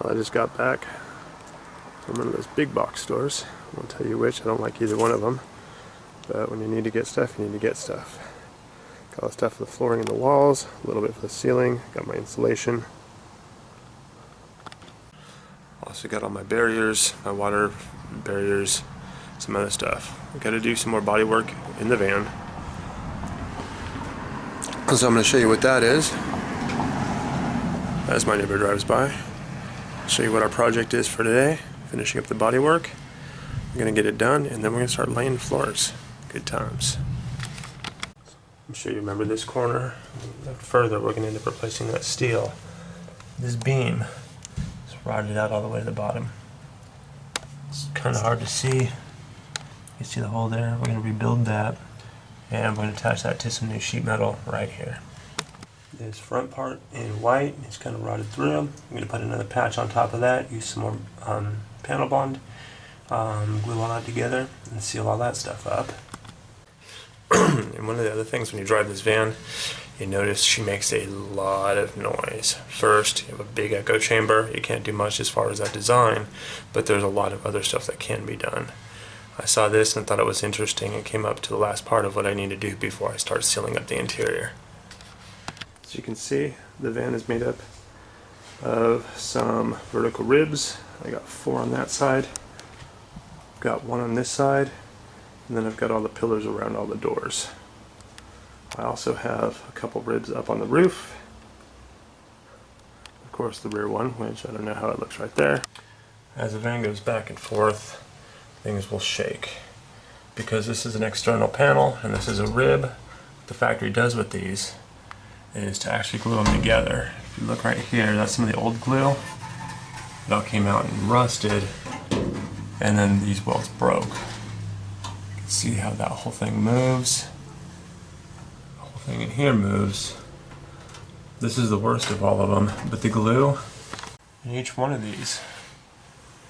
I just got back from one of those big box stores. I won't tell you which, I don't like either one of them. But when you need to get stuff, you need to get stuff. Got all the stuff for the flooring and the walls, a little bit for the ceiling, got my insulation. Also got all my barriers, my water barriers, some other stuff. I got to do some more body work in the van. So I'm going to show you what that is. As my neighbor drives by. Show you what our project is for today. Finishing up the body work. We're going to get it done and then we're going to start laying floors. Good times. I'm sure you remember this corner. Further, we're going to end up replacing that steel. This beam is rotted out all the way to the bottom. It's kind of hard to see. You see the hole there? We're going to rebuild that. And I'm going to attach that to some new sheet metal right here. This front part in white is kind of rotted through. I'm going to put another patch on top of that, use some more panel bond, glue all that together, and seal all that stuff up. And one of the other things when you drive this van, you notice she makes a lot of noise. First, you have a big echo chamber. You can't do much as far as that design, but there's a lot of other stuff that can be done. I saw this and thought it was interesting and came up to the last part of what I need to do before I start sealing up the interior. As you can see, the van is made up of some vertical ribs. I got 4 on that side, got 1 on this side, and then I've got all the pillars around all the doors. I also have a couple ribs up on the roof. Of course the rear one, which I don't know how it looks right there. As the van goes back and forth, things will shake. Because this is an external panel and this is a rib, what the factory does with these is to actually glue them together. If you look right here, that's some of the old glue. It all came out and rusted, and then these welds broke. You can see how that whole thing moves. The whole thing in here moves. This is the worst of all of them, but the glue in each one of these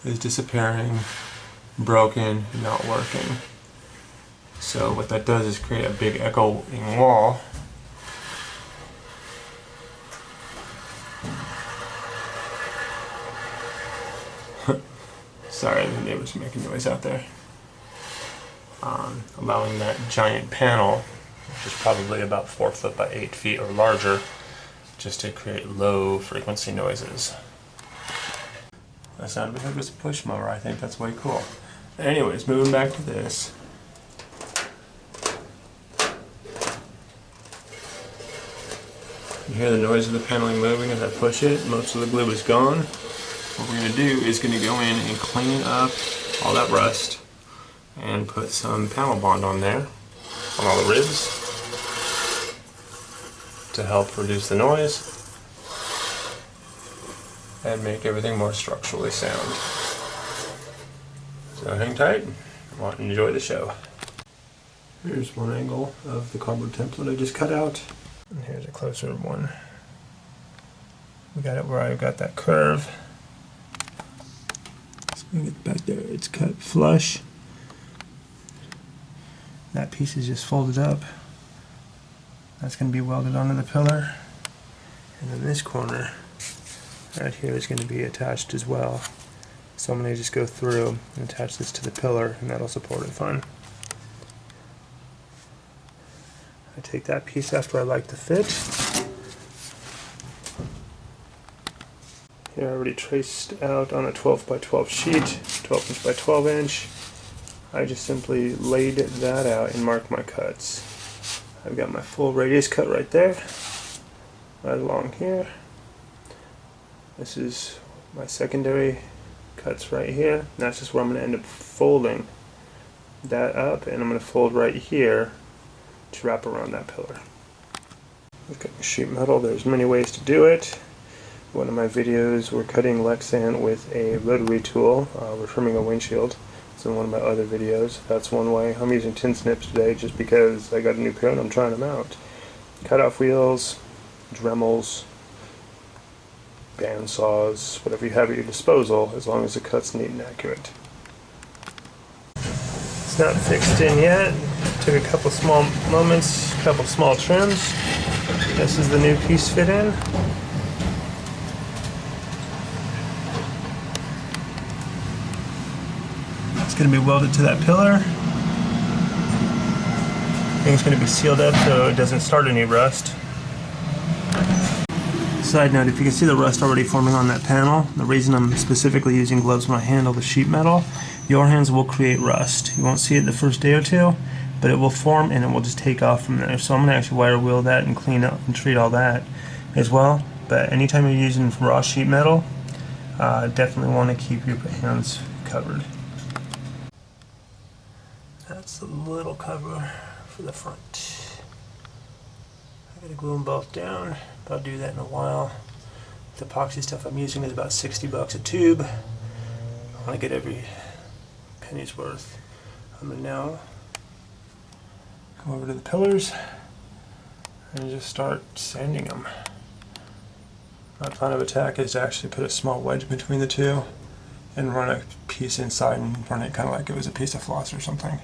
is disappearing, broken, not working. So what that does is create a big echoing wall. Sorry, the neighbors are making noise out there. Allowing that giant panel, which is probably about 4 foot by 8 feet or larger, just to create low frequency noises. That sounded like it was a push mower. I think that's way cool. Anyways, moving back to this. You hear the noise of the paneling moving as I push it. Most of the glue is gone. What we're going to do is going to go in and clean up all that rust and put some panel bond on there, on all the ribs, to help reduce the noise and make everything more structurally sound. So hang tight and enjoy the show. Here's one angle of the cardboard template I just cut out. And here's a closer one. We got it where I got that curve. So get back there, it's cut flush. That piece is just folded up. That's going to be welded onto the pillar. And then this corner right here is going to be attached as well. So I'm going to just go through and attach this to the pillar, and that'll support it fine. I take that piece after I like the fit. Here I already traced out on a 12 by 12 sheet, 12 inch by 12 inch. I just simply laid that out and marked my cuts. I've got my full radius cut right there, right along here. This is my secondary cuts right here. And that's just where I'm going to end up folding that up, and I'm going to fold right here to wrap around that pillar. Look at the sheet metal. There's many ways to do it. One of my videos, we're cutting Lexan with a rotary tool. We're trimming a windshield. It's in one of my other videos. That's one way. I'm using tin snips today just because I got a new pair and I'm trying them out. Cut off wheels, Dremels, band saws, whatever you have at your disposal, as long as the cut's neat and accurate. It's not fixed in yet. Took a couple small moments, a couple small trims. This is the new piece fit in. It's going to be welded to that pillar. Thing's going to be sealed up so it doesn't start any rust. Side note, if you can see the rust already forming on that panel, the reason I'm specifically using gloves when I handle the sheet metal, your hands will create rust. You won't see it the first day or two, but it will form and it will just take off from there. So I'm going to actually wire wheel that and clean up and treat all that as well. But anytime you're using raw sheet metal, definitely want to keep your hands covered. That's the little cover for the front. I gotta glue them both down, but I'll do that in a while. The epoxy stuff I'm using is about 60 bucks a tube. I want to get every penny's worth. I'm gonna now go over to the pillars and just start sanding them. My plan of attack is to actually put a small wedge between the two and run a piece inside and run it kind of like it was a piece of floss or something.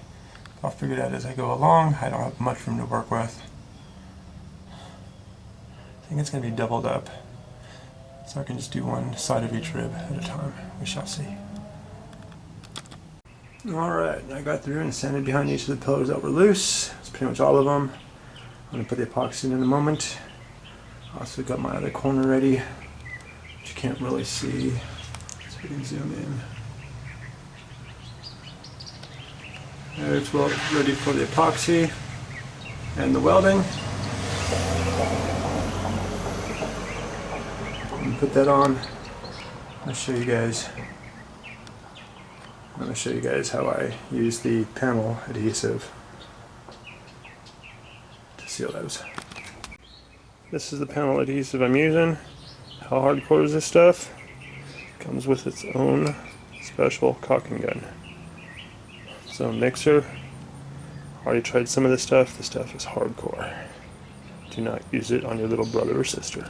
I'll figure it out as I go along. I don't have much room to work with. I think it's going to be doubled up, so I can just do one side of each rib at a time. We shall see. Alright, I got through and sanded behind each of the pillars that were loose. That's pretty much all of them. I'm going to put the epoxy in a moment. Also got my other corner ready, which you can't really see, so we can zoom in. There, it's well ready for the epoxy and the welding. Put that on. I'm going to show you guys how I use the panel adhesive to seal those. This is the panel adhesive I'm using. How hardcore is this stuff? Comes with its own special caulking gun. So mixer. Already tried some of this stuff. This stuff is hardcore. Do not use it on your little brother or sister.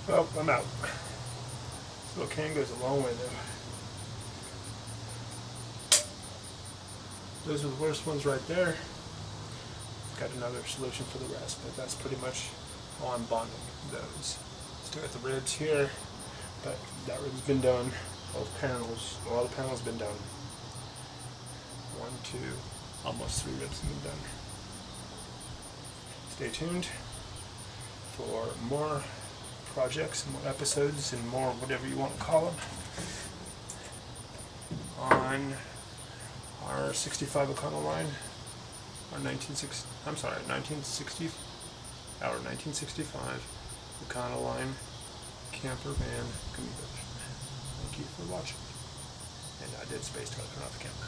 Well, I'm out. This little can goes a long way though. Those are the worst ones right there. Got another solution for the rest, but that's pretty much all I'm bonding those. Still got the ribs here, but that rib's been done. Both panels, a lot of panels been done. 1, 2, almost 3 ribs have been done. Stay tuned for more projects, more episodes, and more whatever you want to call them on our 65 O'Connell line, our 1965 O'Connell line camper van conversion. Thank you for watching. And I did space to turn off the camera.